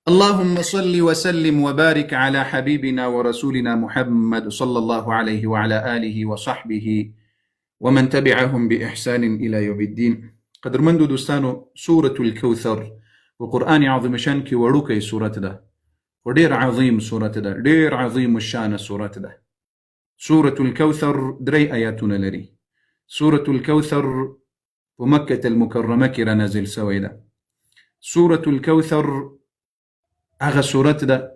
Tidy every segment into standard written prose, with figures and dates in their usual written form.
اللهم صل وسلم وبارك على حبيبنا ورسولنا محمد صلى الله عليه وعلى آله وصحبه ومن تبعهم بإحسان إلى يوم الدين. قدر من دوستانو سورة الكوثر وقرآن عظيم شانك وروكي سورة ده ودير عظيم سورة ده دير عظيم الشان سورة ده. سورة الكوثر دري آياتنا لري. سورة الكوثر ومكة المكرمة كرا نازل سويدا. سورة الكوثر أغا سورة ده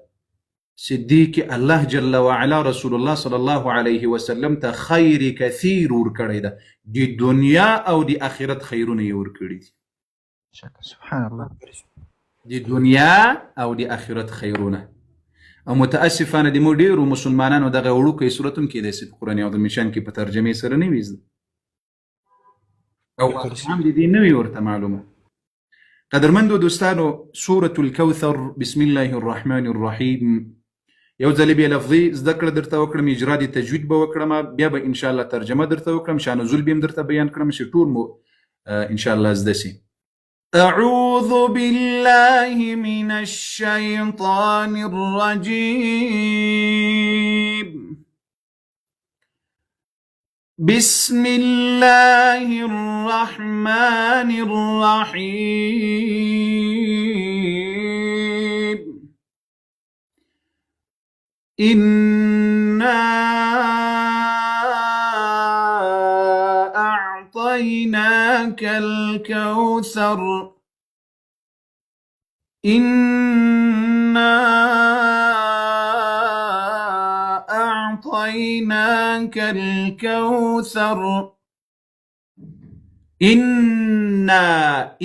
صديق الله جل وعلا رسول الله صلى الله عليه وسلم تا خير كثير ورکړی ده دي دنیا او دي آخرت خیرونه یې ورکړي دي. سبحان الله. دي دنیا او دي آخرت خیرونه. او متاسفانه دي مو ډیرو مسلمانانو دغه وړوکی صورتون کې د سید قرآن عظیم شان کې په ترجمه سره نه وي او هم دي نه وي ورته معلومه. قدرمندو دوستانو سورة الكوثر بسم الله الرحمن الرحيم یو ځل بیا لفظي زده کړه درته وکړم، اجرا د تجوید به وکړم، بیا به ان شاء الله ترجمه درته وکړم، شان نزول به هم درته بیان کړم چې ټول مو ان شاء الله زده سي. أعوذ بالله من الشيطان الرجيم. بسم الله الرحمن الرحيم. إنا أعطيناك الكوثر. إنا أعطيناك الكوثر. إنا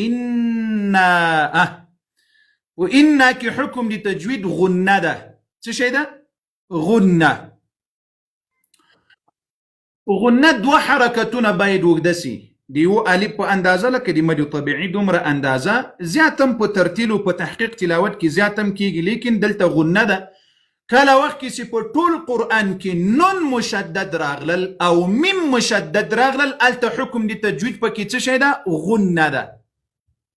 وإنا كحكم لتجويد غنة ده شيء ده غنة دو حركتنا بايد وقدسي ديو ألف أندازة لك دي مدي طبيعي دومر أندازة زياتم په ترتيل و په تحقيق تلاوت کی زياتم کیږي، لیکن دلته غنه ده کله وخت کې چې په ټول قرآن کې نون مشدد راغلل او میم مشدد راغلل الته حکم دی تجوید پکې څه شي ده؟ غنه ده.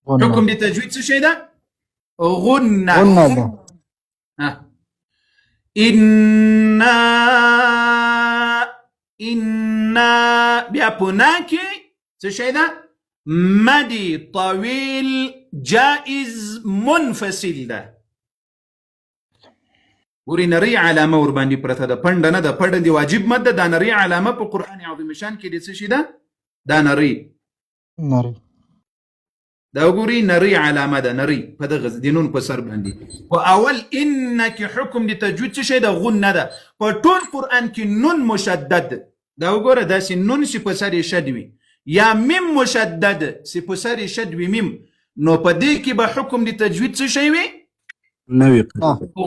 حکم دی تجوید څه شي ده؟ غنه ده. إنا بیا پونا کې څه شي ده؟ مدی طویل جائز منفصل ده. وري نري علامه ور باندې پرته ده، پند نه ده، پند دی واجب مد ده، نري علامه په قرآن عظیم شان کې د څه شي ده؟ دا نري دا وګوري نري علامه ده، نري په دغه دینون په سر باندې. او اول انك حکم د تجوید څه شي ده؟ غنه ده. په ټول قرآن کې نون مشدد دا وګوره، دا سي نون سي په سر شد وي یا میم مشدد سي په سر شد وي میم، نو په دې کې به حکم د تجوید څه شي وي؟ نوی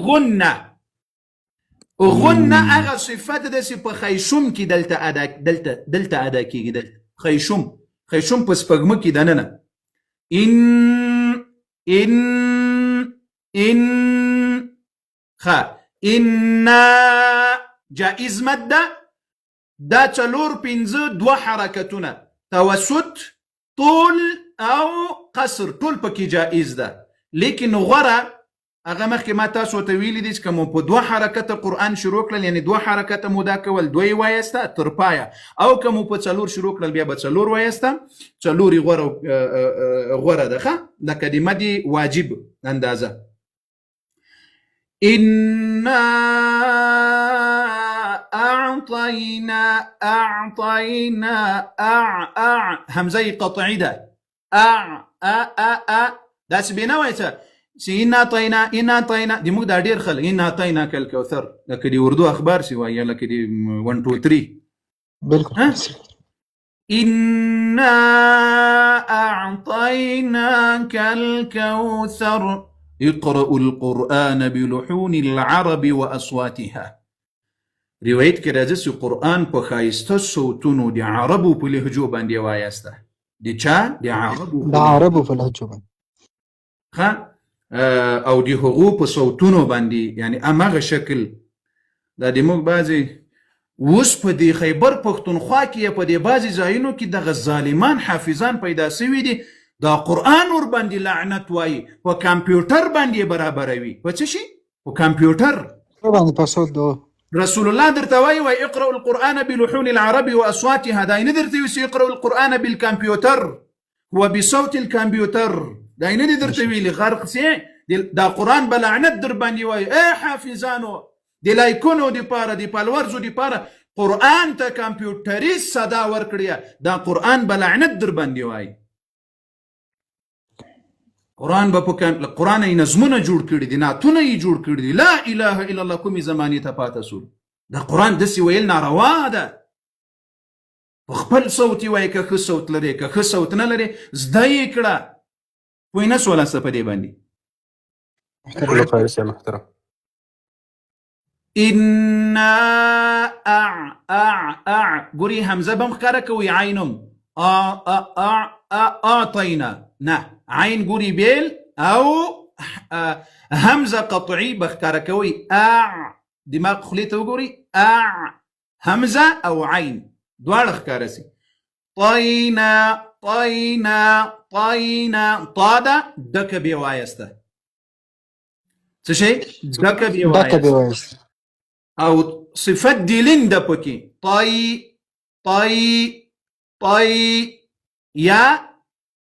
غنه. غنه هغه صفت ده چې په خیشوم کې دلته ادا کیږي. دلته خیشوم په سپګم کې دننه ان جائز مده دا څلور پنځه دوه حرکتونه توسط طول او قصر ټول پکې جائز ده، لیکن غره هغه مخکې ما تاسو ته ویلي دي چې کوم په دوه حرکته قرآن شروع کړل، یعنی دوه حرکته مودا کول، دوی وایسته تر پایه، او کوم په څلور شروع کړل بیا به څلور وایسته، څلوري غوره ده ښه د کلمه دی واجب اندازه. إنا أعطينا همزه قطعي ده داس بينا ويتا سي إنا طينا دي موږ دا ډیر خلک إنا طيناك الكوثر لکه دي اردو اخبار سی وایي لکه دي 1 2 3 بالکل. إنا أعطيناك الكوثر اقرأوا القرآن بلحون العرب وأصواتها. روایت کې راځي چې قرآن په ښایسته صوتونو د عربو په لهجو باندې وایسته. د چا؟ د عربو په لهجو باندې او د هغو په صوتونو باندې، یعنی هماغه شکل دا د موږ بعضې اوس په دې خیبر پښتونخوا کې په دې بعضې ځایونو کې دغه ظالمان حافظان پیدا سوي دي دا قرآن ور باندې لعنت وایي، په کمپیوټر باندې برابروي. په څه شي؟ په کمپیوټر. طبعا پاسورد دو رسول الله درته وایي اقرأوا القرآن بلحون العرب واصواتها. دا نه درته وایي اقرأوا القرآن بالكمبيوتر وبصوت الكمبيوتر. دا نه درته ویلي غرق سي. دا قرآن بلعنت در باندې وایي. اے حافظانو د لایکونو د پاره د پالورزو د پاره قرآن ته کمپیوټري صدا ورکړی. دا قرآن بلعنت در باندې وایي. قرآن به په قرآن یې نظمونه جوړ کړي دي، نعتونه یې جوړ کړي دي. لا اله الا الله کومې زمانې ته پاته سول. دا قرآن داسې ویل ناروا ده. په خپل صوت یې وایي که ښه صوت لري که ښه صوت نه لري زده یې کړه. پوه نه شولاسته په دې باندې. محترم انا ګوري همزه به ښکاره کوي عینم اعطینا نه عین ګوري بیل او همزه قطعی به ښکاره کوي دماغ خولې ته وګوري همزه او عین دواړه ښکاره سي. طینا طینا طینا طا ده ډکه بې وایسته. څه شی؟ ډکه بې وایسته. او صفت دی لنده پکې طی طی طی یا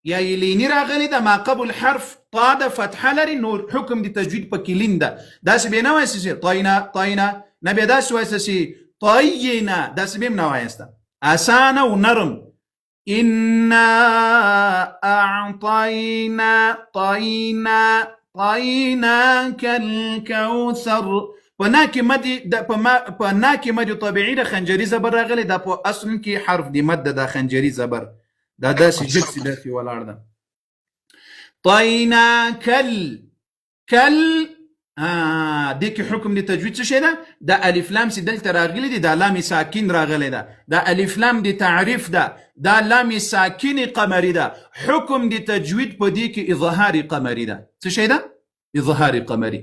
یلینی راغلی ده ما قبل حرف طا ده فتحه لري. نور حکم دی تجوید پکې لنده. داسې به نه وایسته سي طینا طینا نه به داسې وایسته سي طینا. داسې به هم نه وایسته. اسانه و نرم. انا اعطینا طینا طیناک الکوثر. په نا کې مد طبیعي د خنجري زبر راغلی. دا په اصل کې حرف دی مد د خنجري زبر. دا داسې جدسي داسې ولاړ ده. طیناکل کل دې کې حکم د تجوید څه شی ده؟ دا الف لام سي دلته راغلی دي. دا لام ساکن راغلی ده. دا الف لام د تعریف ده. دا لام ساکن قمری ده. حکم د تجوید په دې کې اظهار قمری ده. څه شی ده؟ اظهار قمری.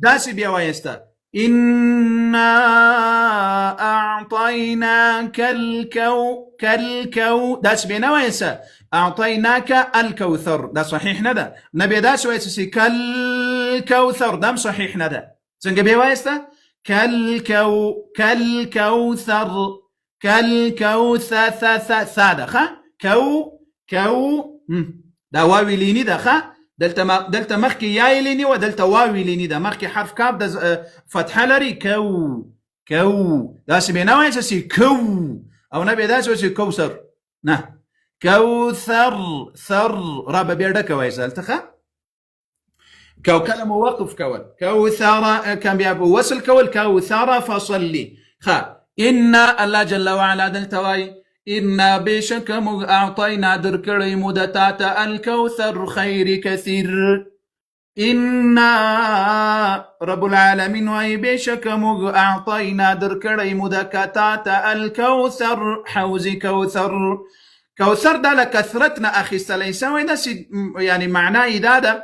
داسې بیا وایسته انا اعطیناک الکو. داسې بیا نه وایسته اعطیناک الکوثر. دا صحیح نه ده. نه بیا داسې وایسته کالکوثر. دا هم صحیح نه ده. څنګه بیا وایسته کالکوثر کالکوثر ساده ښه کو دا واوی لینی ده ښه. دلته مخکې یا لینی و دلته واوی لینی ده. مخکې حرف کاف د فتحه لري کو. داسې به نه وایسته سي کو او نه به داسې وایسته کوثر. نه کوثر ثر را به بیا ډکه وایسته هلته ښه. كلمه وقف كول كوثر كان بيابو وصل كول كوثر فصلي إنا الله جل وعلا دلتواي إنا بشك أعطينا دركري مدتات الكوثر خير كثير. إنا رب العالمين وي بشك أعطينا دركري مدتات الكوثر حوز كوثر. كوثر ده لكثرتنا أخي سليسا يعني معناه إذا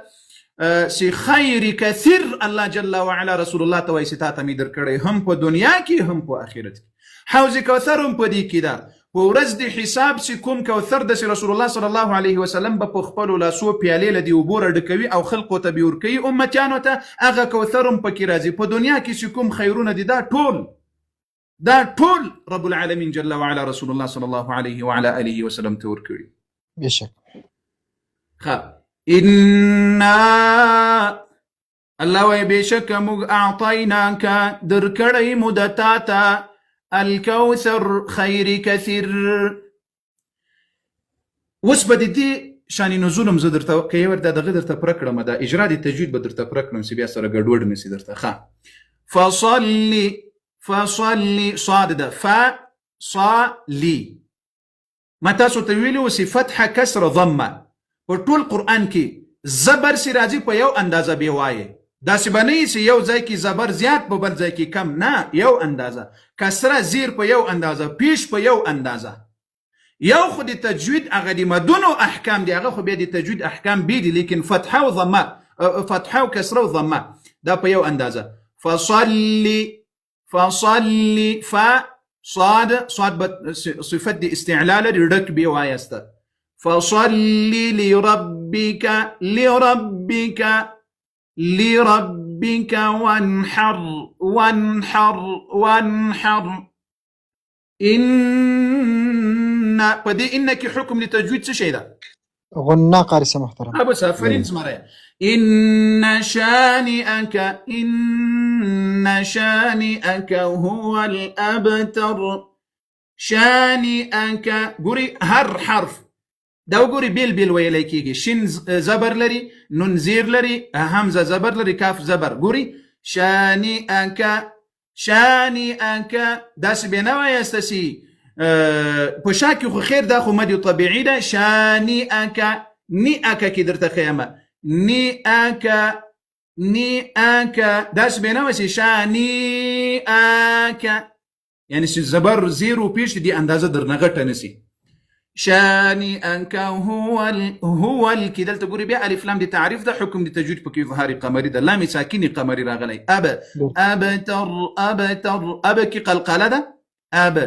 سي خير كثير الله جل وعلا رسول الله توي ستاته می درکړي هم په دنیا کې هم په آخرت کې. حوض کوثر هم په دې کې ده. په ورځ د حساب سي کوم کوثر د رسول الله صلی الله علیه وسلم په خپل لاسو پیالې لدی وبور ډکوي او خلقو ته بيور کوي امتیانو ته. هغه کوثر هم پکې راځي. په دنیا کې سي کوم خیرونه دي دا ټول رب العالمین جل وعلا رسول الله صلی الله علیه وعلى اله وسلم ته ور کړی. بشک إنا الله وي بشك أعطيناك دركري مدتاتا الكوثر خير كثير. وسبد دي شان نزولم زدرته كي ورته دغه درته پرکړم. دا اجرا دي تجوید به درته پرکړم سي بیا سره ګډوډ نسی درته ښه. فصلي صاد ده فصلي متى سو تویلو سي فتحه كسر ضمه. په ټول قرآن کې زبر سي راځي په یو اندازه به وایي. داسې به نه سي یو ځای کې زبر زیات په بل ځای کې کم. نه یو اندازه. کسره زیر په یو اندازه. پیش په یو اندازه. یو خو د تجوید هغه د مدونو احکام دی. هغه خو بیا د تجوید احکام بي دي. لیکن فتحه و ضمه فتحه و کسره و ضمه دا په یو اندازه. فصلي صاد صفت د استعلال ډک بي وایسته. فصل لربك وانحر إن بدي إنك حكم لتجويد شيء ده غنى قارسة محترم. أبو سافرين اسمه إن شانئك هو الأبتر. شانئك قولي هر حرف دا وګوري بیل ویلی کېږي. شین زبر لري، نون زیر لري، همزه زبر لري، کاف زبر. ګوري شانئک داسې بیا نه وایاست چې په شا کې خو خیر دا خو مد طبیعي ده. شانئک نیئک کې درته ښیمه نیئک داسې بیا نه وایي چې شانئک یعنی چې زبر زیر و پیش دي اندازه درنه غټه نسي. شانئك هو کې دلته ګوري بیا الف لام دي تعریف ده، حکم دي تجوید پکې اظهاري قمري ده، لام ساکني قمري راغلی. اب کې قلقله ده. اب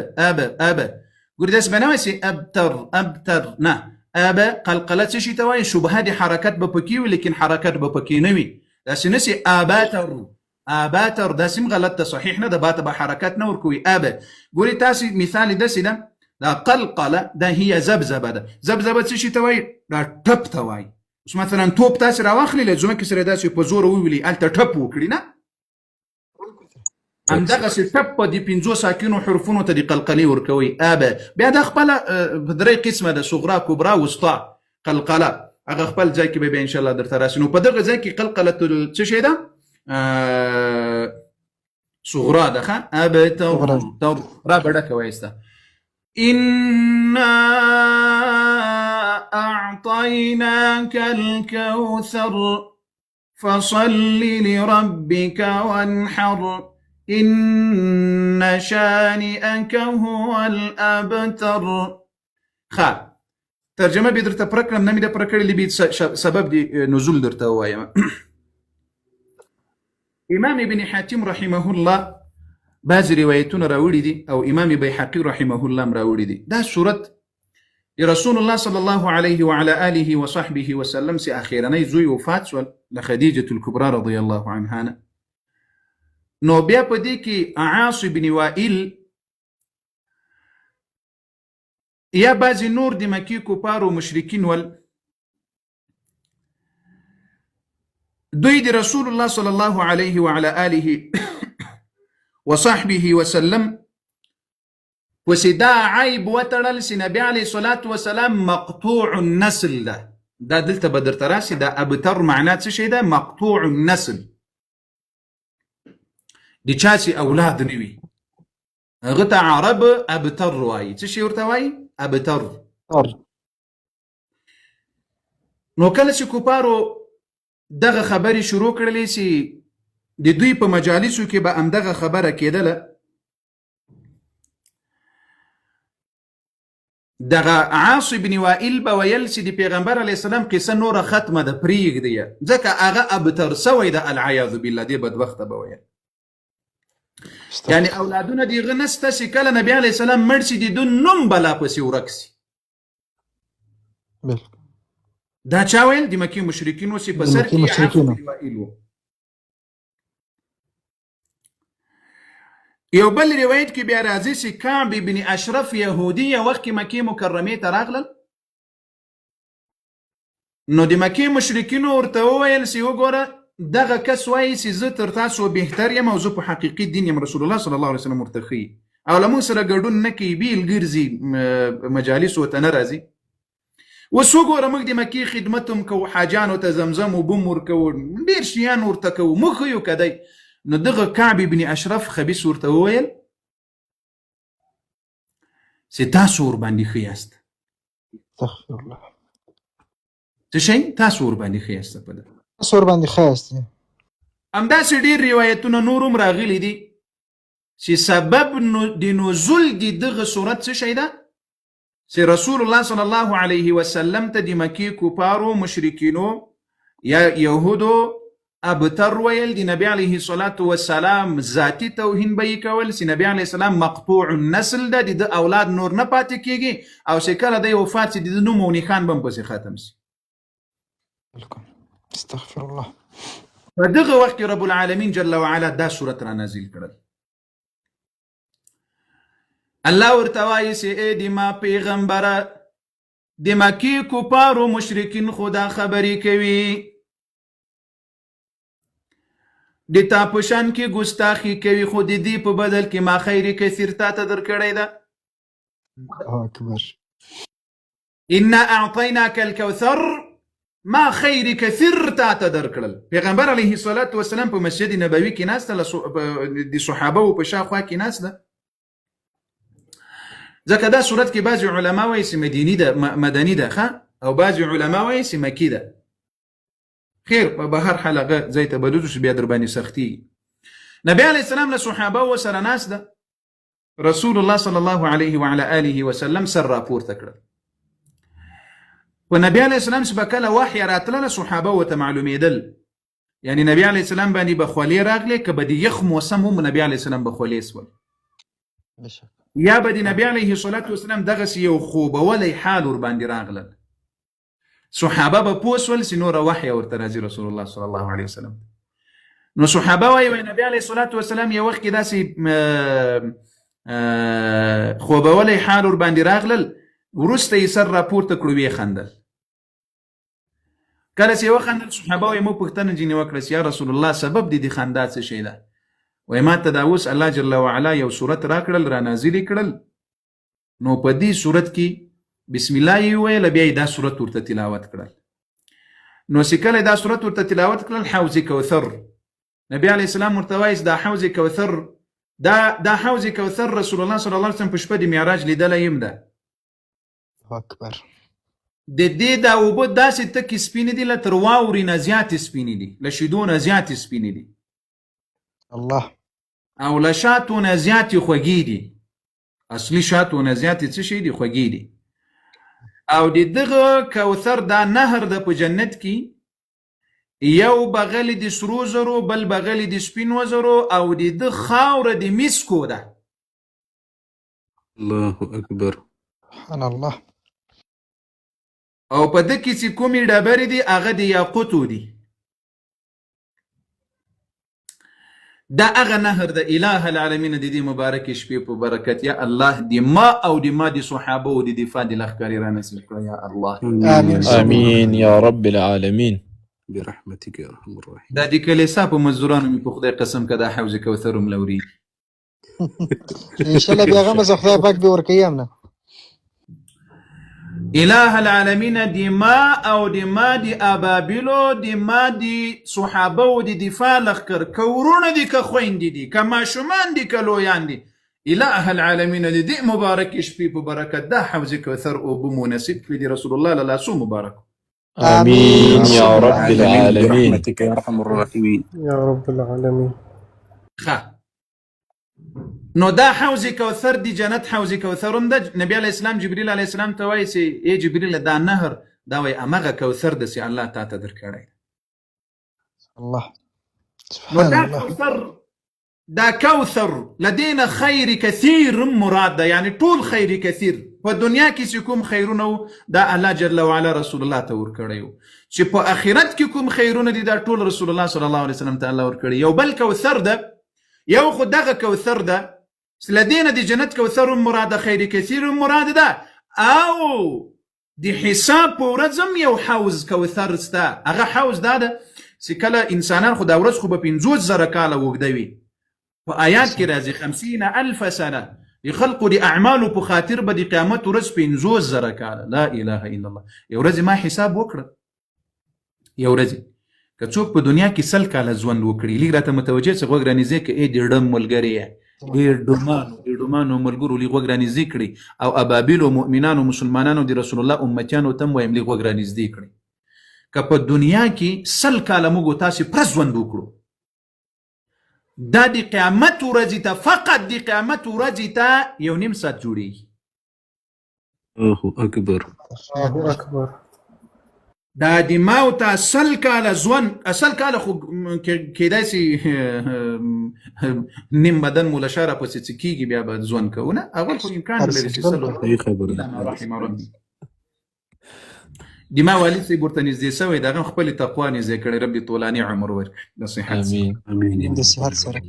ګوري داس بنوي سي ابتر نه اب قلقله څه شي ته وایي؟ شبهه دي حرکت به پکې وي لیکن حرکت به پکې نه وي. داسې نسي اباتر دا سم غلط ده، صحیح نه ده، باته به حرکت نه ورکوي. اب ګوري تاسو مثال داسې ده دا قلقله ده هي زبزبه ده. زبزبه څه شي ته وایي؟ دا ټپ ته وایي. اوس مثلا توپ تاسې راواخلې له ځمکې سره داسې په زور وویلي هلته ټپ وکړي نه، همدغسې ټپ په دې پنځو ساکنو حرفونو ته د قلقلې ورکوي. بیا دا خپله په درې قسمه ده، صغرا کبرا وسطا. قلقله هغه خپل ځای کې به بیا انشاءالله درته راسي. نو په دغه ځای کې قلقله څه شی ده؟ صغرا ده. ښه ابتر را به ډکه وایسته. إنا أعطيناك الكوثر فصل لربك وانحر إن شانئك هو الأبتر. خا ترجمه به درته پرکړم، نه مې ده پرکړې لبي سبب دي نزول درته ووایم. امام ابن حاتم رحمه الله بعض روایتونه راوړي دي او امام بیهقي رحمه الله هم راوړي دي. دا صورت رسول الله صلی الله علیه وعلى آله وصحبه وسلم سي اخیرنی زوی وفات شول لخدیجة الکبرى رضی الله عنها. نو بیا په دې کې عاص بن وائل یا بعضې نور د مکې کفار و مشرکین ول، دوی د رسول الله صلی الله علیه وعلى آله وصحبه وسلم پسې دا عیب وتړل چې نبی علیه الصلاة والسلام مقطوع النسل ده. دا دلته به درته راسي. دا ابتر معنا څه شی ده؟ مقطوع النسل. د چا چې اولاد نه وي هغه ته عرب ابتر وایي. څه شی ورته وایي؟ ابتر. نو کله چې کفارو دغه خبرې شروع کړلې چې د دوی په مجالسو کې به همدغه خبره کېدله، دغه عاص بن وائل به ویل چې د پیغمبر علیه السلام قصه نوره ختمه ده پرېږدی، ځکه هغه ابتر سوی ده. العیاذ بالله دې بدبخته به ویل یعنی اولادونه د هغه نسته چې کله نبی علیه السلام مړ شي د ده نوم به لا پسې ورک سي. دا چا ویل؟ د مکې مشرکینو چې په سر کې عاص بن وائل و. یو بل روایت کې بیا راځي چې کعب بن اشرف یهودي یو وخت کې مکې مکرمې ته راغلل، نو د مکې مشرکینو ورته وویل چې وګوره دغه کس وایي چې زه تر تاسو بهتر یم او زه په حقیقي دین یم، رسول الله صلی الله علیه وسلم ورته ښیي او له موږ سره ګډون نه کوي، بیل ګرځي مجالسو ته نه راځي. اوس وګوره موږ د مکې خدمت هم کوو، حاجانو ته زمزم و بوم ورکوو، ډېر شیان ورته کوو، موږ ښیو که دی. نو دغه کعب بن اشرف خبیث ورته وویل چې تاسو ورباندې ښه یاست. استغفر الله. څه شی؟ تاسو ورباندې ښه یاست. په ده تاسو ورباندې ښه یاست. همداسې ډېر روایتونه نور هم راغلي دي چې سبب د نزول د دغه صورت څه شی ده؟ چې رسول الله صلی الله علیه وسلم ته د مکې کفارو مشرکینو یا یهودو ابتر ویل د نبی علیه الصلاة والسلام ذاتی توهین به یې کول چې نبی علیه السلام مقطوع النسل ده، د اولاد نور نه پاتې کیږي، او چې کله د وفات شي د نوم او نښان به هم پسې ختم شي. بالکل. استغفر الله. په دغه وخت کې رب العالمین جل وعلا دا صورت را نازل کړل. الله ورته وایي چې ای د ما پیغمبره، د مکې کفارو مشرکین خو دا خبرې کوي د تا په شان کې ګستاخي کوي، خو د دې په بدل کې ما خیر کثیر تا ته درکړی ده. الله اکبر. انا اعطیناک الکوثر، ما خیر کثیر تا ته درکړل. پیغمبر علیه الصلاة والسلام په مسجد نبوي کې ناسته، د صحابه په شاوخوا کې ناسته. ځکه دا صورت کې بعضې علما وایي چې مدني ده ښه، او بعضې علما وایي چې مکي ده. خیر په هر حال هغه ځای ته بدوځو چې بیا در باندې سختي. نبی علیه السلام له صحابه ورسره ناست ده. رسول الله صلی الله علیه وعلى آله وسلم سر راپورته کړل. و نبی علیه السلام چې به کله وحی راتله صحابه ورته معلومېدل، یعنی نبی علیه السلام باندې به خولې راغلې، که به د یخ موسم هم نبی علیه السلام به خولې سول، یا به د نبی علیه الصلاة والسلام دغسې یو خوبولی حال ور باندې راغلل. صحابه به پوه سول چې نوره وحی ورته راځي رسول الله صلی الله علیه وسلم. نو صحابه وایي نبی علیه الصلاة والسلام یو وخت کې داسې خوبولی حال ور باندې راغلل، وروسته یې سر راپورته کړو، ویې خندل. کله چې وخندل صحابه وایي موږ پوښتنه ځینې وکړه چې یا رسول الله سبب د دې خندا څه شی ده؟ وایي ما ته دا اوس الله جل وعلا یو صورت راکړل، را نازلې کړل، نو په دې صورت کې بسم الله یې وویل، بیا یې دا صورت ورته تلاوت کړل. نو چې کله دا صورت ورته تلاوت کړل، حوض کوثر، نبی علیه السلام ورته وایي دا حوض کوثر، دا حوض کوثر رسول الله صلی الله علیه وسلم په شپه د معراج لیدلی یم ده. اکبر. د دې دا اوبه داسې تکې سپینې دي، له تر واورې نه زیاتې سپینې دي، له شیدو نه زیاتې سپینې دي، الله، او له شاتو نه زیاتې خوږې دي. اصلي شاتو نه زیاتې څه شي دي؟ خوږې دي. او د دغه کوثر دا نهر ده په جنت کې، یو بغل د سرو زرو، بل بغل د سپینو زرو، او د ده خاوره د مسکو ده. الله اکبر. سبحان الله. او په ده کې چې کومې ډبرې دي هغه د یاقوتو دي. دا هغه نهر د اله العالمین د دې مبارکې شپې په برکت یا الله د ما او د ما د صحابه او د دفاع د لښکرې را نصیب کړه یا الله. آمین یا رب العالمین برحمتك يا ارحم الراحمين. دا د کلیسا په مزدورانو مې په خدای قسم که دا حوض کوثر هم لوري. ان شاء الله بیا غمه خدای پاک به ورکوي هم نه. اله العالمین د ما او د ما د ابابیلو، د ما د صحابه او د دفاع لښکر، که ورونه دي که خویندې دي که ماشومان دي که لویان دي، اله العالمین د دې مبارکې شپې په برکت دا حوض کوثر اوبه مو نصیب کړي د رسول الله له لاسو مبارک. آمین یا رب العالمین برحمتك يا ارحم الراحمين يا رب العالمين. نو دا حوض کوثر دی جنت حوض کوثر هم ده. نبی علیه السلام جبریل علیه السلام ته وایي چې ای جبریل دا نهر، دا وایي همغه کوثر ده چې الله تا ته درکړی. الله نو سبحان دا الله. کوثر، دا کوثر لدينا خیر کثیر مراد ده، یعنی ټول خیر کثیر په دنیا کې چې کوم خیرونه و دا الله جل وعلا رسول الله ته ورکړی و، چې په آخرت کې کوم خیرونه دي دا ټول رسول الله صلی الله علیه وسلم ته الله ورکړی. یو بل کوثر ده، یو خو دغه کوثر ده لدينا د جنت کوثر مراد، خیر کثیر مراد ده، او د حساب په ورځ هم یو حوض کوثر سته. هغه حوض دا ده چې کله انسانان خو دا ورځ خو به 50,000 کاله اوږده وي. په آیات کې راځي 50,000 سنه د خلقو د اعمالو په خاطر به د قیامت ورځ 50,000 کاله. لا اله الا الله. یو ورځ ما حساب وکړه، یو ورځ که څوک په دنیا کې 100 کاله ژوند وکړي، لږ راته متوجه څه غوږ رانیزې که ای د ډم ملګری یې، ډیر ډمانو ملګرو لږ غوږ رانیزدې کړي، او ابابیلو مؤمنانو مسلمانانو د رسول الله امتیانو ته هم وایم لږ غوږ رانیزدې کړي. که په دنیا کې 100 کاله موږ تاسې پوره ژوند وکړو، دا د قیامت ورځې ته، فقط د قیامت ورځې ته 1.5 ساعت جوړېږي. الله اکبر. الله اکبر. دا د ماو ته 100 کاله ژوند 100 کاله خو کېدای شي نیم بدن مو له شاره پسې څه کېږي بیا به ژوند کوو نه اول خو امکان لري چې صحیح خبره ده. رحم ربي د ما والد صاحب ورته نږدې شوی د هغه خپلې تقوا نږدې کړی رب دې طولاني عمر ورکړي د صحت آمين امين د صحت سره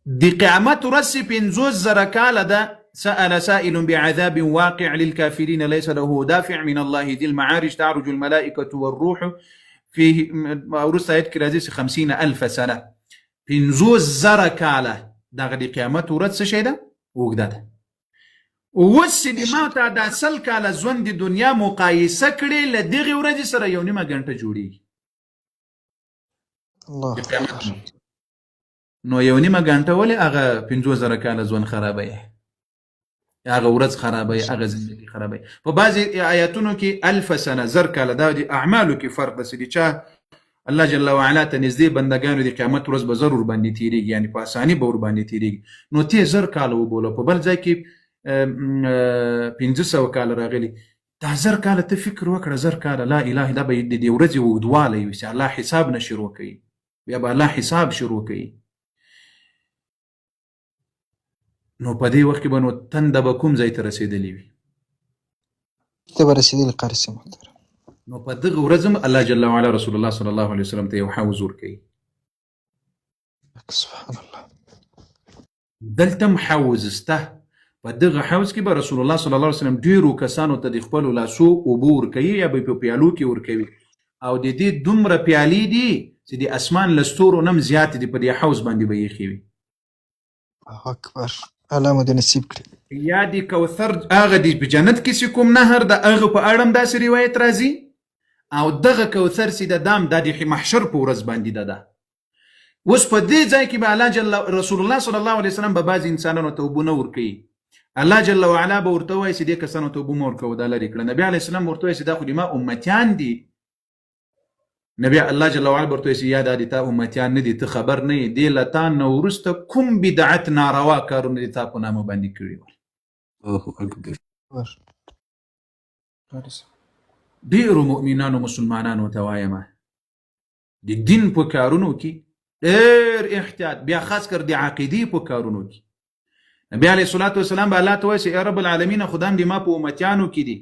د قیامت ورځ 50,000 کاله ده. سأل سائل بعذاب واقع للكافرين ليس له دافع من الله ذي المعارج تعرج الملائكة والروح فيه ورسا يذكر هذه 50,000 سنة 50,000 کاله دغه د قیامت ورځ څه شی ده اوږده ده. اوس د ما ته د 100 کاله ژوند د دنیا مقایسه کړې له دغې ورځې سره یو نیمه ګنټه جوړېږي الله اکبر. نو یو نیمه ګنټه ولې هغه 50,000 کاله ژوند خرابوي هغه ورځ خرابوي هغه زندگی خرابوي. په بعضې آیاتونو کې 1000 سنه 1000 کاله دا د اعمالو کې فرق ده چې د چا الله جل وعلا ته نږدې بندګانو د قیامت ورځ به ضرور باندې تیریږي یعنی په اساني به ور باندې تیریږي. نو ته 1000 کاله وبوله په بل ځای کې 500 کاله راغلي دا 1000 کاله ته فکر وکړه 1000 کاله لا اله الا الله د دې ورځې اوږدوالی وي چې الله حساب نه شروع کوي بیا به الله حساب شروع کوي. نو په دې وخت کې به نو تنده به کوم ځای ته رسېدلې وي ته به رسېدلې قاري صاحب محترم. نو په دغه ورځ هم الله جل وعلا رسول الله صلی الله علیه وسلم ته یو حوض ورکوي. سبحان الله. دلته هم حوض شته په دغه حوض کې به رسول الله صلی الله علیه وسلم ډیرو کسانو ته د خپلو لاسو اوبه ورکوي یا به په پیالو کې ورکوي او د دې دومره پیالې دي چې د اسمان له ستورو نه هم زیاتې دي په دې حوض باندې به ایښې وي. الله اکبر. الله مو دې نصیب کړي. یا د کوثر هغه د په جنت کې چې کوم نهر د هغه په اړه هم داسې روایت راځي او دغه کوثر چې د دام د محشر په ورځ باندې ده. اوس په دې ځای کې به الله جل رسول الله صلی الله علیه وسلم به بعضې انسانانو ته اوبه نه ورکوي. الله جل وعلا به ورته وایي چې دې کسانو ته اوبه مه ورکوه دا لرې کړه. نبي علیه السلام ورته وایي چې دا خو د ما امتیان دي. نبی الله جل وعلا ورته وایي چې یا دا د تا امتیان نه دي ته خبر نه یې دې له تا نه وروسته کوم بدعت ناروا کارونه د تا په نامه باندې کړي ول. الله اکبر. قاري صاحب. ډېرو مؤمنانو مسلمانانو ته وایم د دین په کارونو کې ډېر احتیاط بیا خاص کر د عقیدې په کارونو کې. نبی علیه الصلاة والسلام به الله ته وایي چې ای رب العالمین خدام د ما په امتیانو کې دي.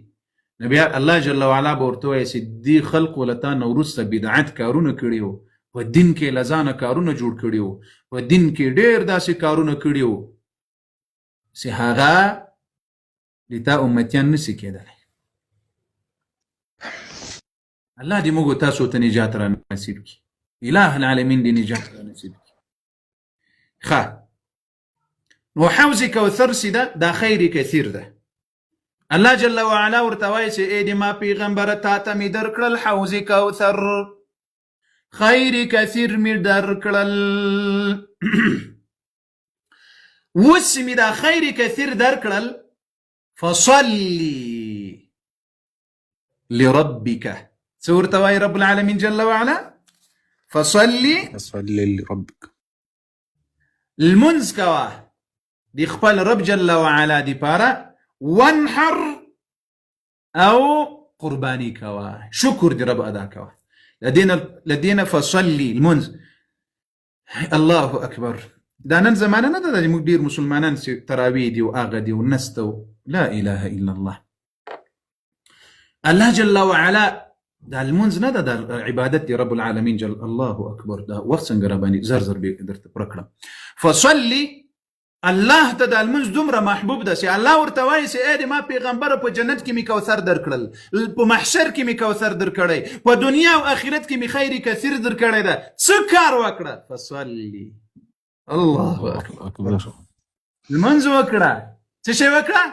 نبی الله جل وعلا به ورته وایي چې دې خلقو له تا نه وروسته بدعت کارونه کړي وو په دین کې له ځانه کارونه جوړ کړي وو په دین کې ډېر داسې کارونه کړي وو چې هغه د تا امتیان نشي کېدلی. الله دې موږ تاسو ته نجات را نصیب کړي. اله العالمین دې نجات را نصیب کړي. ښه نو حوض کوثر چې ده دا خیر کثیر ده. الله جل وعلا ورته وایي چې ای د ما پیغمبره تا ته مې درکړل حوض کوثر خیر کثیر مې درکړل. اوس مې دا خیر کثیر درکړل فصلی لربک څه ورته وایي رب العالمین جل وعلا فصلی لربک لمونځ کوه د خپل رب جل وعلا دپاره وانحر او قربانی کوه شکر د رب ادا کوه لدينا فصلی المنز. الله اکبر. دا نن زمانه نه ده موږ ډیر مسلمانان چې تراویح دي او هغه دي او نسته لا اله الا الله. الله جل وعلا دا المنز نه ده د عبادت دی رب العالمین جل. الله اکبر. دا وخت څنګه را باندې زر زر به درته پوره کړم. فصلی الله ته د المنز دومره محبوب ده چې الله ورته وایي چې ای د ما پیغمبره په جنت کې مې کوثر درکړل په محشر کې مې کوثر درکړی په دنیا او آخرت کې مې خیر کثیر درکړی ده څه کار وکړه فصلی. الله اکبر. لمونځ وکړه. څه شی وکړه؟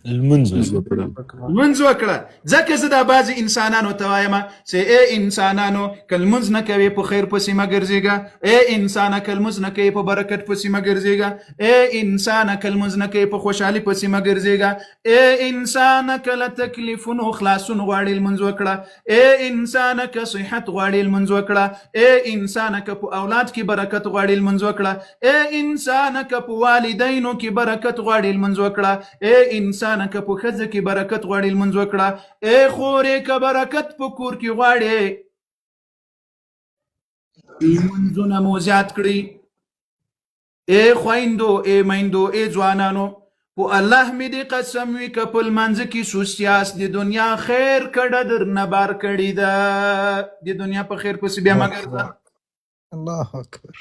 لمونځ وکړه. ځکه زه دا بعضې انسانانو ته وایم چې ای انسانانو که لمونځ نه کوې په خیر پسې مه ګرځېږه. ای انسانه که لمونځ نه کوې په برکت پسې مه ګرځېږه. ای انسانه که لمونځ نه کوې په خوشحالي پسې مه ګرځېږه. ای انسانه که له تکلیفونو خلاصون غواړې لمونځ وکړه. ای انسانه که صحت غواړې لمونځ وکړه. ای انسانه که په اولاد کې برکت غواړې لمونځ وکړه. ای انسانه که په والدینو کې برکت غواړې لمونځ وکړه. ای انسان انسان که په ښځه کې برکت غواړي لمونځ وکړه. ای خورې که برکت په کور کې غواړې لمونځونه مو زیات کړي. ای خویندو، ای میندو، ای ځوانانو، په الله مې دې قسم وي که په لمانځه کې سست یاست د دنیا خیر کډه درنه بار کړې ده. د دنیا په خیر پسې بیا مه ګرځه. الله اکبر.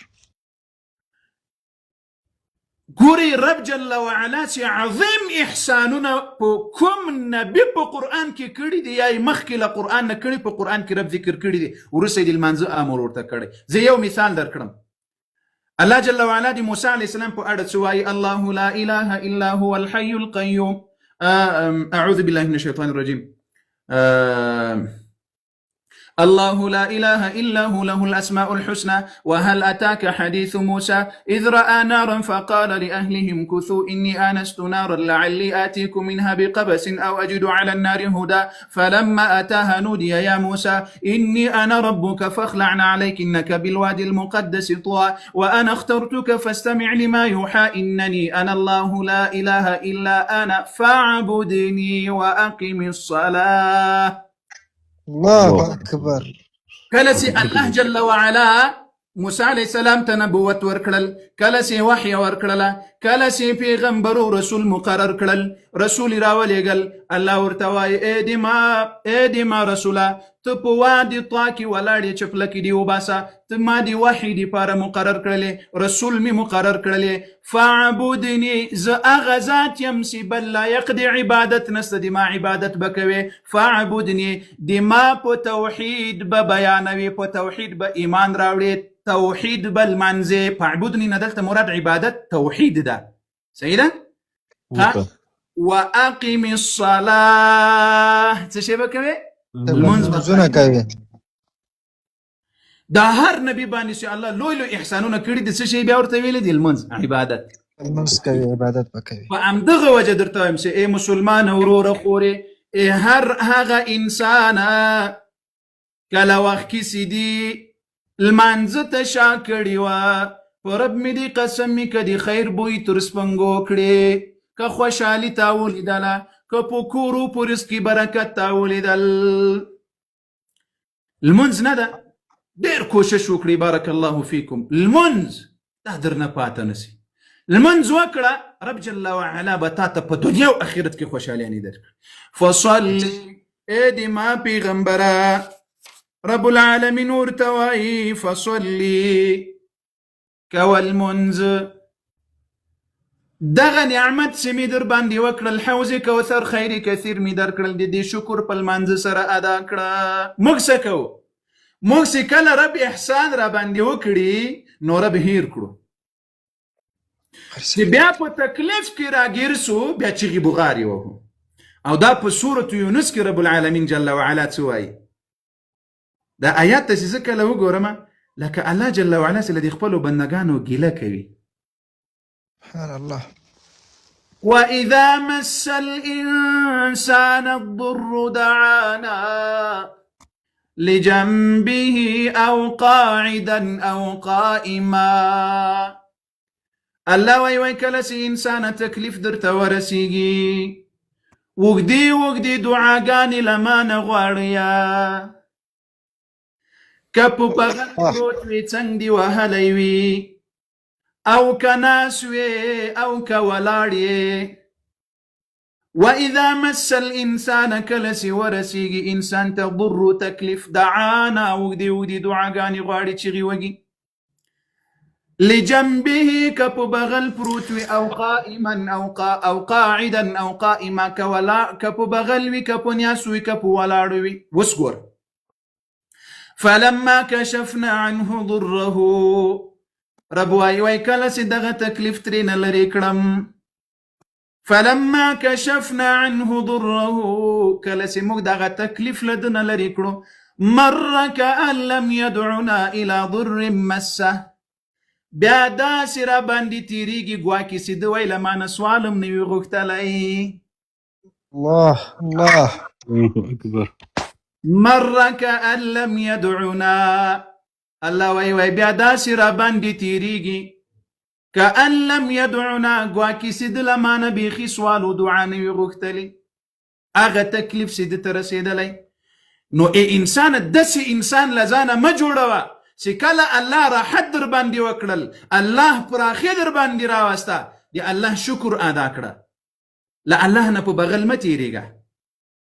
ګوري رب جل وعلا چې عظیم احسانونه په کوم نبي په قرآن کې کړي دي یا یې مخکې له قرآن نه کړي، په قرآن کې رب ذکر کړي دي، وروسته یې د لمانځه امر ورته کړی. زه یو مثال درکړم. الله جل وعلا د موسی علیه السلام په اړه څه وایي؟ الله لا اله الا هو الحي القيوم. اعوذ بالله من الشيطان الرجيم. الله لا إله إلا هو له الأسماء الحسنى. وهل أتاك حديث موسى إذ رأى نارا فقال لأهلهم كثوا إني آنست نارا لعلي آتيكم منها بقبس أو أجد على النار هدى فلما أتاها نودي يا موسى إني أنا ربك فاخلع عليك إنك بالوادي المقدس طوى وأنا اخترتك فاستمع لما يوحى إنني أنا الله لا إله إلا أنا فاعبدني وأقم الصلاة. الله اکبر. کله چې الله جل وعلا موسی علیه السلام ته نبوت ورکړل، کله چې وحی ورکړله، کله چې پیغمبر او رسول مقرر کړل، رسول راولېږل، الله ورته وایي ای د ما رسوله ته په وادي طا کې ولاړې چپلکې دې وباسه، ته ما د وحي دپاره مقرر کړلې، رسول مې مقرر کړلې. فاعبدني، زه هغه ذات یم چې بل لایق د عبادت نسته، د ما عبادت به کوې. فاعبدني، د ما په توحید به بیانوي، په توحید به ایمان راوړې، توحید به لمانځې. فاعبدني نه دلته مراد عبادت توحید ده. صحیح ده؟ واقم الصلاة، څه شی به کوې؟ لمونځونه کوي. دا هر نبی باندې چې الله لوی لوی احسانونه کړي دي، څه شی بیا ورته ویلي دي؟ لمونځ، عبادت. لمونځ کوي، عبادت به کوي. په همدغه وجه درته وایم چې ای مسلمان وروره خورې، ای هر هغه انسان کله وخت کې سیدي لمانځه ته شا کړي وه، په رب مې دې قسم مې که د خیر بوی تر سپنګو کړې، که خوشحالي تا ولیدله، که په کورو په رزق کې برکت تا ولیدل. لمونځ نه ده، ډېر کوشش وکړئ. بارک الله فیکم. لمونځ دا درنه پاته نسي. لمونځ وکړه، رب جل وعلا به تا ته په دنیا او آخرت کې خوشحاليانې درکړي. فصلی، ای د ما پیغمبره، رب العالمین ورته وایي فصلی، کوه لمونځ. دغه نعمت چې مې در باندې وکړل، حوض کوثر خیر کثیر مې در کړل، د دې شکر په لمانځه سره ادا کړه. موږ څه کوو؟ موږ چې کله رب احسان را باندې وکړي نو رب هیر کړو، چې بیا په تکلیف کې راګیر سو بیا چغې بغارې وهو. او دا په سورة یونس کې رب العالمین جل وعلا څه وایي؟ دا آیات ته چې زه کله وګورم لکه الله جل وعلا چې له دې خپلو بندګانو ګیله کوي. سبحان الله. وإذا مس الإنسان الضر دعانا لجنبه أو قاعدا أو قائما. الله وی کله چې انسان تکلیف درته ورسیږي، وګدي دعاګانې له مانه غواړیا، که په بغل پروت وي څنګ دې وهلی وي، او که ناس وي او که ولاړ یې. وإذا مس الإنسان کله چې ورسیږي انسان ته ضر تکلیف دعانا، وګدي دعاګانې غواړي، چغې وږي. لجنبه که په بغل پروت وي، او قائما او قاعدا او قائما، که په بغل وي، که په نیاس وي، که په ولاړ وي. اوس ګوره، فلما کشفنا عنه ضره، رب وای کله چې دغه تکلیف ترېنه لرې کړم. فلما کشفنا عنه ضره، کله چې موږ دغه تکلیف له دنه لرې کړو، مر کأن لم يدعنا الى ضر مسه، بیا داسې را باندې تېرېږي ګواکې چې ده وایي له مانه سوالم نه وي غوښتلی. الله الله اکبر. مر کأن لم يدعنا، الله وای بیا داسې را باندې تېرېږي كأن لم يدعنا گواکی سید لمانه بیخی سوال و دعا نوی غوښتلی هغه تکلیف سید ته رسیدلی نو انسان داسې انسان لزانه مه جوړوه چې کله الله راحت در باندې وکړل الله پراخي در باندې راوسته د الله شکر ادا کړه له الله نه په بغل مه تېرېږه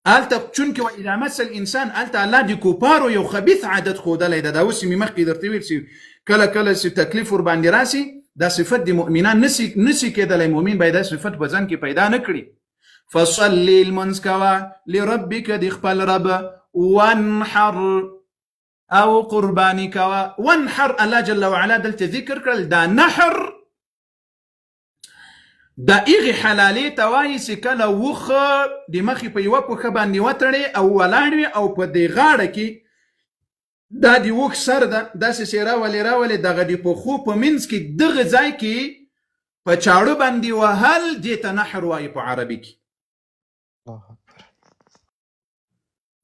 هلته چونکې واذا مس الانسان هلته الله د کوپارو یو خبیث عادت ښودلی ده دا اوس مې مخکې درته ویل چې کله کله چې تکلیف ور باندې راسي دا صفت د مؤمنان نسی کېدلی مؤمن باید دا صفت په ځان کې پیدا نه کړي فصلی لمونځ کوه لربک د خپل رب وانحر او قربانی کوه وانحر الله جل وعلا دلته ذکر کړل دا نحر دا ایغی حلالی توائی سی کلا وخ دی مخی پا یوا پخه باندی وطرنی او ولاړوی او پا دی غاڑه کی دا دی وخ سر دا سی راولی داغا دی پخو پا منز کی دغ زای کی پا چاڑو باندی وحل دیتا نحر وائی پا عربی کی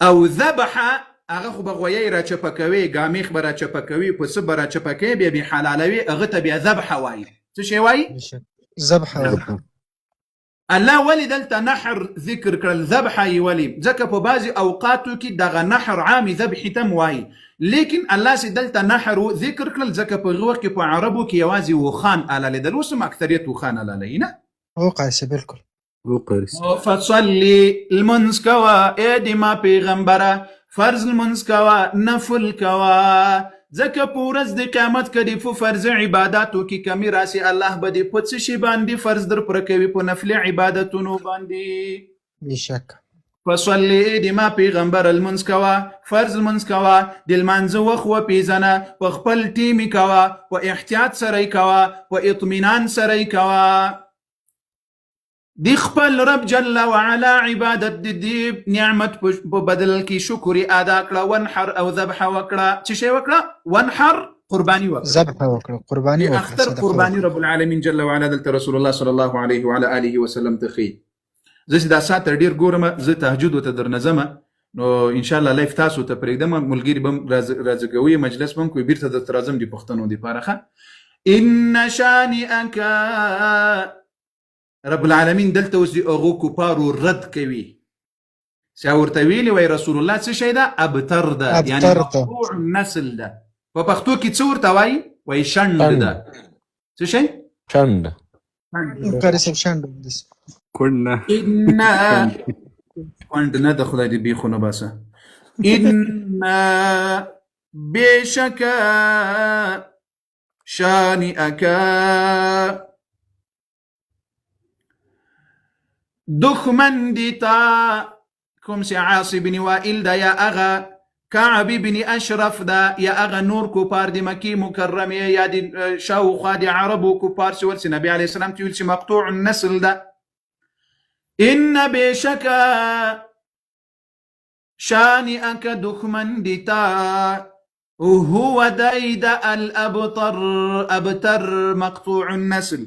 او ذبحا اغا خو بغویی را چپکوی گامیخ برا چپکوی پس برا چپکوی بیا بی حلالوی اغا تا بیا ذبحا وائی چه شی وائی؟ ذبح الله ولي دلتا نحر ذكر كرل ذبح يولي ذكا په بعض اوقاتو کې دغه نحر عامي ذبح تم واي لكن الله سي دلتا نحر ذكر كرل ذكا په غوخ کې په عربو کې يوازي وخان اله لدل وسم اکثریت وخان اله لينا وقع بالكل فصلي المنسكوا ادي ما پیغمبره فرض المنسكوا نفل کوا ځکه په ورځ د قیامت کې د فرض عبادتو کې کمی راسي الله به د په څه شي باندې فرض در پر کوي په نفل عبادتونو باندې بشک فصلی د ما پیغمبر المنځ کوه فرض المنځ کوه د لمانځه وخت وپېژنه په خپل ټیمې کوه په احتیاط سره یې کوه په اطمینان سره یې کوه دی خپل رب جل وعلا عبادت دی نعمت په بدل کې شکر ادا کړه وانحر او ذبح وکړه څه شی وکړه وانحر قرباني وکړه ذبح وکړه قرباني وکړه اختر قرباني رب العالمین جل وعلا دلته رسول الله صلی الله علیه وعلى اله وسلم تخي زه دا ساعت ډیر ګورم زه تهجد وته درنظم نو ان شاء الله لایف تاسو ته پرېږدم ملګری بم راځګوي مجلس بم کوی بیرته د ترازم دی پښتنو دی پارخه ان شانئک رب العالمین دلته اوس دی هغو کفارو رد کوي چې ورته ویلي وای رسول الله څه شی ده ابتر ده یعنی مقطوع النسل ده په پښتو کې څه ورته وایي شنډ ده څه شی شنډ کارسب شنډ كنا ان کونډ نه د خدای دې بیخونه باسه ان بشک شانئک دخمن دیتا کوم سی عاصی بن وائل دا یا اغا کعب بن اشرف دا یا اغا نور کو پار دی مکی مکرمی یا دی شاوخوا دی عربو کو پار سی ورسی نبی علیہ السلام تیول سی مقطوع النسل دا ان بشکا شانئک دخمن دیتا هو داید الابتر مقطوع النسل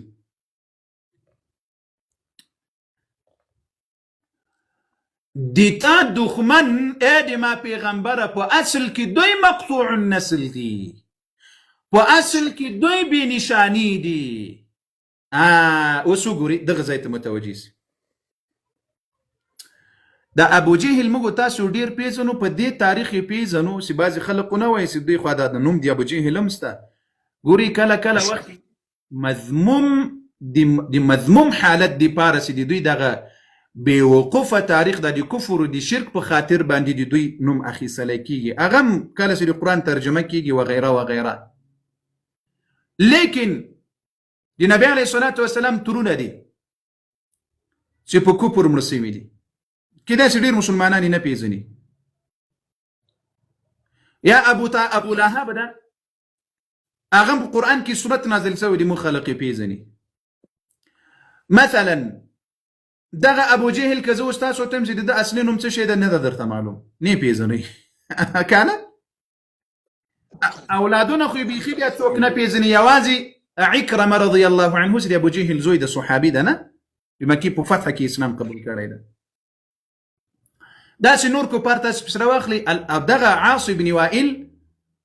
دیتا دخمن ایدی ما پیغمبره پا اصل کی دوی مقطوع النسل دی پا اصل کی دوی بی نشانی دی اوسو گوری دغه زیت متوجیس دا ابو جهل مگو تاسو ډیر پیژنو په دې تاریخ پیژنو سی بعضی خلقونه وایي سی دوی خو دا نوم دی ابو جهل همسته ګوري کله کله وخت مذموم حالت دی پارس دی دوی دغه بیوقوفه تاریخ د کفر او د شرک په خاطر باندې د دوی نوم اخیستل کیږي هغه کله چې د قران ترجمه کیږي و غیره و غیره لیکن د نبی علیه الصلاۃ والسلام ترونه دي چې په کفر مرسوي دي کله چې ډیر مسلمانان نه پیژني یا ابو لهب ده هغه په قران کې سورۃ نازل شوی دی مخلق پیژني مثلا دغه ابو جهل که زه تاسو ته چې د اصلي نوم څه شی ده نه درته معلوم نه پیژنئ کنه اولادونه خو بیخي بیا څوک نه پیژني یوازې عکرمه رضی الله عنه چې ابو جهل زوی د صحابي ده نه په مکې په فتح کې اسلام قبول کړی ده داسې نور کو پار تاسو سره واخلي دغه عاص بن وائل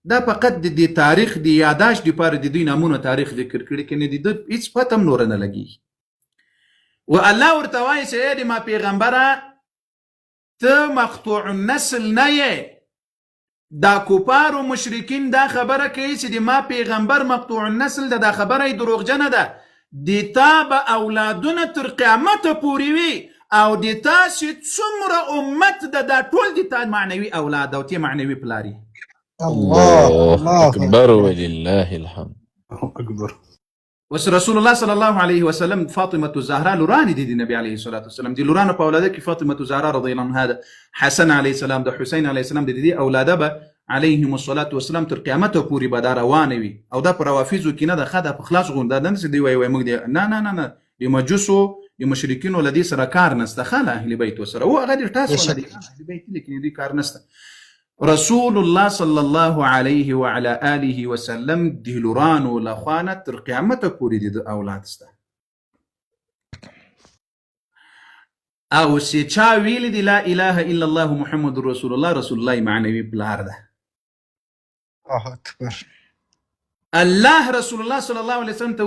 دا فقط د دې تاریخ د یاداشت لپاره د دوی نامونه تاریخ ذکر کړي کنه د دوی هیڅ پته هم نور نه لګي و الله ورته وایي چې د ما پیغمبره ته مقطوع النسل نه یې دا کفار و مشرکین دا خبره کوي چې د ما پیغمبر مقطوع النسل ده دا خبره دروغجنه ده د تا به اولادونه تر قیامته پورې وي او د تا چې څومره امت ده دا ټول د تا معنوي اولاد او تی معنوي پلاري الله أكبر ولله الحمد. الله أكبر. وس رسول الله صلى الله عليه وسلم فاطمة الزهراء لوران دي النبي عليه الصلاة والسلام دي لوران بأولادك فاطمة الزهراء رضي الله عنها هذا حسن عليه السلام ده حسين عليه السلام دي أولاد عليهم الصلاة والسلام تر قيامته پوری بدار روانوي او دا پر روافیزو کې نه د خدا په خلاص غون دا نس دی وای موږ دی نه د مجوسو د مشرکین ولدي سره کار نسته خاله اهل بیت وسره او هغه د تاسو ولدي اهل بیت لیکن دی کار نسته رسول الله صلى الله عليه وعلى آله وسلم دي لوران ولا خوانه تر قیامته پوری دي اولاد سته او چې چا ویل دي لا اله الا الله محمد رسول الله رسول الله معنوي بلار ده الله اکبر الله رسول الله صلى الله عليه وسلم ته